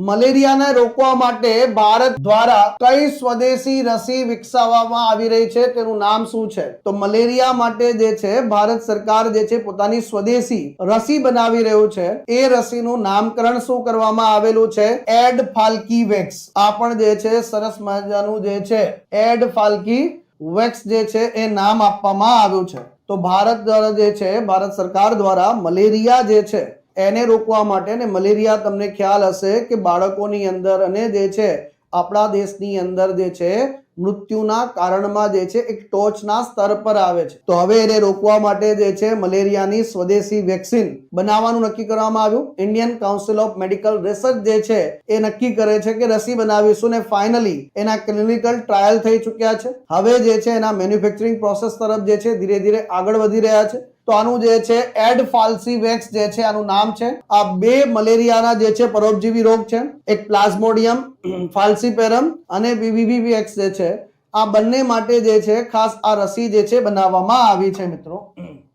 મલેરિયાને રોકવા માટે ભારત દ્વારા કઈ સ્વદેશી રસી વિકસાવવામાં આવી રહી છે તેનું નામ શું છે? તો મલેરિયા માટે જે છે ભારત સરકાર જે છે પોતાની સ્વદેશી રસી બનાવી રહ્યું છે. એ રસીનું નામકરણ શું કરવામાં આવેલું છે? એડફાલ્કીવેક્સ. આ પણ જે છે સરસ મજાનું જે છે એડફાલ્કીવેક્સ જે છે એ નામ આપવામાં આવ્યું છે. તો ભારત દ્વારા જે છે ભારત સરકાર દ્વારા મલેરિયા જે છે એને રોકવા માટે, ને મલેરિયા તમને ખ્યાલ હશે કે બાળકોની અંદર અને જે છે આપણા દેશની અંદર જે છે મૃત્યુના કારણમાં જે છે એક ટોચના સ્તર પર આવે છે. તો હવે એને રોકવા માટે જે છે મલેરિયાની સ્વદેશી વેક્સિન બનાવવાનું નક્કી કરવામાં આવ્યું. Indian council of medical research જે છે એ નક્કી કરે છે કે રસી બનાવીશું, ને ફાઇનલી એના ક્લિનિકલ ટ્રાયલ થઈ ચૂક્યા છે. હવે જે છે એના મેન્યુફેક્ચરિંગ પ્રોસેસ તરફ જે છે ધીરે ધીરે આગળ વધી રહ્યા છે. તો આનું જે છે એડફાલ્સીવેક્સ જે છે આનું નામ છે. આ બે મલેરિયાના જે છે પરોપજીવી રોગ છે, એક પ્લાઝ્મોડિયમ ફાલ્સીપેરમ અને બીબીવીએક્સ જે છે, આ બંને માટે જે છે ખાસ આ રસી જે છે બનાવવામાં આવી છે મિત્રો.